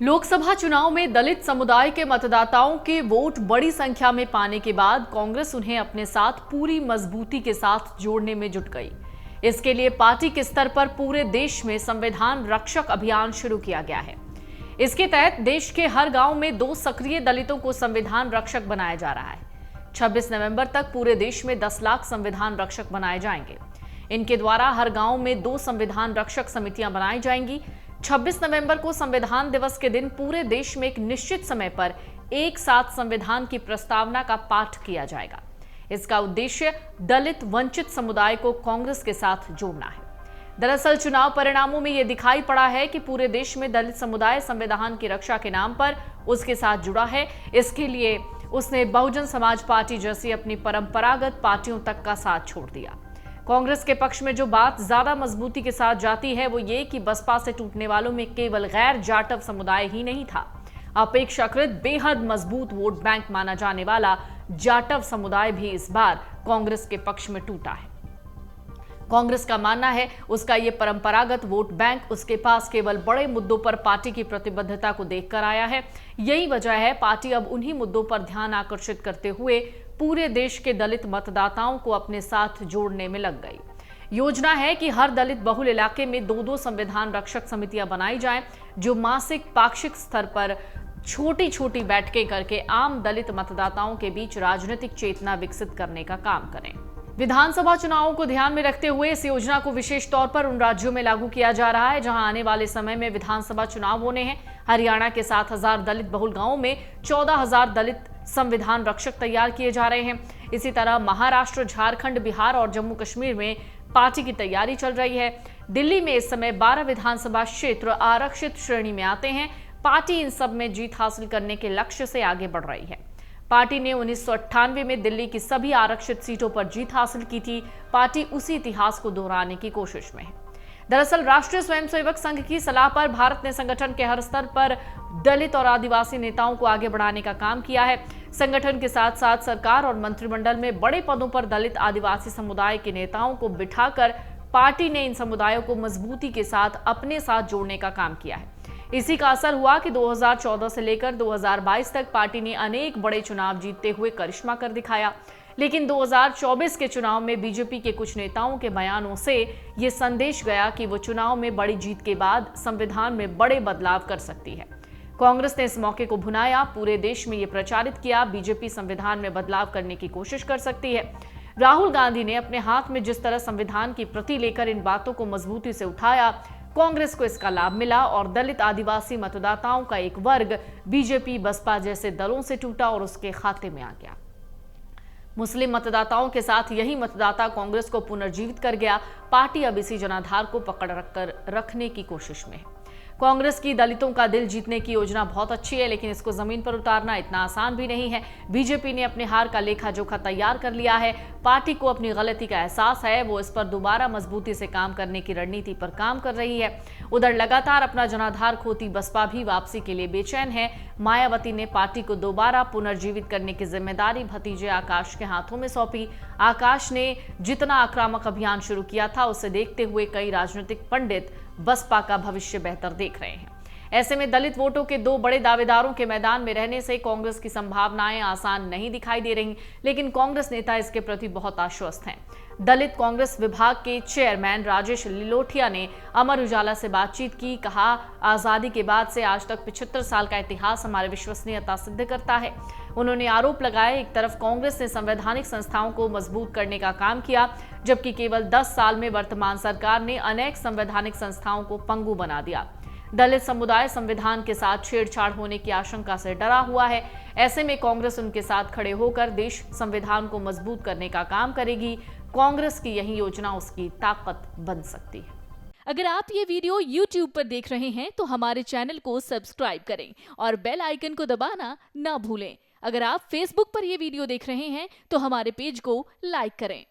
लोकसभा चुनाव में दलित समुदाय के मतदाताओं के वोट बड़ी संख्या में पाने के बाद कांग्रेस उन्हें अपने साथ पूरी मजबूती के साथ जोड़ने में जुट गई। इसके लिए पार्टी के स्तर पर पूरे देश में संविधान रक्षक अभियान शुरू किया गया है। इसके तहत देश के हर गांव में 2 सक्रिय दलितों को संविधान रक्षक बनाया जा रहा है। 26 नवंबर तक पूरे देश में 10 लाख संविधान रक्षक बनाए जाएंगे। इनके द्वारा हर गांव में 2 संविधान रक्षक समितियां बनाई जाएंगी। 26 नवंबर को संविधान दिवस के दिन पूरे देश में एक निश्चित समय पर एक साथ संविधान की प्रस्तावना का पाठ किया जाएगा। इसका उद्देश्य दलित वंचित समुदाय को कांग्रेस के साथ जोड़ना है। दरअसल चुनाव परिणामों में यह दिखाई पड़ा है कि पूरे देश में दलित समुदाय संविधान की रक्षा के नाम पर उसके साथ जुड़ा है। इसके लिए उसने बहुजन समाज पार्टी जैसी अपनी परंपरागत पार्टियों तक का साथ छोड़ दिया। कांग्रेस के पक्ष में जो बात ज्यादा मजबूती के साथ जाती है वो ये कि बसपा से टूटने वालों में केवल गैर जाटव समुदाय ही नहीं था। अपेक्षाकृत बेहद मजबूत वोट बैंक माना जाने वाला जाटव समुदाय भी इस बार कांग्रेस के पक्ष में टूटा है। कांग्रेस का मानना है उसका ये परंपरागत वोट बैंक उसके पास केवल बड़े मुद्दों पर पार्टी की प्रतिबद्धता को देखकर आया है। यही वजह है पार्टी अब उन्हीं मुद्दों पर ध्यान आकर्षित करते हुए पूरे देश के दलित मतदाताओं को अपने साथ जोड़ने में लग गई। योजना है कि हर दलित बहुल इलाके में 2-2 संविधान रक्षक समितियां बनाई जाएं, जो मासिक पाक्षिक स्तर पर छोटी-छोटी बैठकें करके आम दलित मतदाताओं के बीच राजनीतिक चेतना विकसित करने का काम करें। विधानसभा चुनावों को ध्यान में रखते हुए इस योजना को विशेष तौर पर उन राज्यों में लागू किया जा रहा है जहां आने वाले समय में विधानसभा चुनाव होने हैं। हरियाणा के 7,000 दलित बहुल गांवों में 14,000 दलित संविधान रक्षक तैयार किए जा रहे हैं। इसी तरह महाराष्ट्र, झारखंड, बिहार और जम्मू कश्मीर में पार्टी की तैयारी चल रही है। दिल्ली में इस समय 12 विधानसभा क्षेत्र आरक्षित श्रेणी में आते हैं। पार्टी इन सब में जीत हासिल करने के लक्ष्य से आगे बढ़ रही है। पार्टी ने 1998 में दिल्ली की सभी आरक्षित सीटों पर जीत हासिल की थी। पार्टी उसी इतिहास को दोहराने की कोशिश में है। दरअसल राष्ट्रीय स्वयंसेवक संघ की सलाह पर भारत ने संगठन के हर स्तर पर दलित और आदिवासी नेताओं को आगे बढ़ाने का काम किया है। संगठन के साथ साथ सरकार और मंत्रिमंडल में बड़े पदों पर दलित आदिवासी समुदाय के नेताओं को बिठाकर पार्टी ने इन समुदायों को मजबूती के साथ अपने साथ जोड़ने का काम किया है। इसी का असर हुआ कि 2014 से लेकर 2022 तक पार्टी ने अनेक बड़े चुनाव जीतते हुए करिश्मा कर दिखाया। लेकिन 2024 के चुनाव में बीजेपी के कुछ नेताओं के बयानों से ये संदेश गया कि वो चुनाव में बड़ी जीत के बाद संविधान में बड़े बदलाव कर सकती है। कांग्रेस ने इस मौके को भुनाया, पूरे देश में ये प्रचारित किया बीजेपी संविधान में बदलाव करने की कोशिश कर सकती है। राहुल गांधी ने अपने हाथ में जिस तरह संविधान की प्रति लेकर इन बातों को मजबूती से उठाया, कांग्रेस को इसका लाभ मिला और दलित आदिवासी मतदाताओं का एक वर्ग बीजेपी, बसपा जैसे दलों से टूटा और उसके खाते में आ गया। मुस्लिम मतदाताओं के साथ यही मतदाता कांग्रेस को पुनर्जीवित कर गया। पार्टी अब इसी जनाधार को पकड़ रखने की कोशिश में है। कांग्रेस की दलितों का दिल जीतने की योजना बहुत अच्छी है, लेकिन इसको जमीन पर उतारना इतना आसान भी नहीं है। बीजेपी ने अपने हार का लेखा जोखा तैयार कर लिया है। पार्टी को अपनी गलती का एहसास है। वो इस पर दोबारा मजबूती से काम करने की रणनीति पर काम कर रही है। उधर लगातार अपना जनाधार खोती बसपा भी वापसी के लिए बेचैन है। मायावती ने पार्टी को दोबारा पुनर्जीवित करने की जिम्मेदारी भतीजे आकाश के हाथों में सौंपी। आकाश ने जितना आक्रामक अभियान शुरू किया था, उसे देखते हुए कई राजनीतिक पंडित बसपा का भविष्य बेहतर देख रहे हैं। ऐसे में दलित वोटों के 2 बड़े दावेदारों के मैदान में रहने से कांग्रेस की संभावनाएं आसान नहीं दिखाई दे रही, लेकिन कांग्रेस नेता इसके प्रति बहुत आश्वस्त हैं। दलित कांग्रेस विभाग के चेयरमैन राजेश लिलोठिया ने अमर उजाला से बातचीत की। कहा, आजादी के बाद से आज तक 75 साल का इतिहास हमारी विश्वसनीयता सिद्ध करता है। उन्होंने आरोप लगाया, एक तरफ कांग्रेस ने संवैधानिक संस्थाओं को मजबूत करने का काम किया, जबकि केवल 10 साल में वर्तमान सरकार ने अनेक संवैधानिक संस्थाओं को पंगु बना दिया। दलित समुदाय संविधान के साथ छेड़छाड़ होने की आशंका से डरा हुआ है। ऐसे में कांग्रेस उनके साथ खड़े होकर देश संविधान को मजबूत करने का काम करेगी। कांग्रेस की यही योजना उसकी ताकत बन सकती है। अगर आप ये वीडियो YouTube पर देख रहे हैं तो हमारे चैनल को सब्सक्राइब करें और बेल आइकन को दबाना ना भूलें। अगर आप Facebook पर ये वीडियो देख रहे हैं तो हमारे पेज को लाइक करें।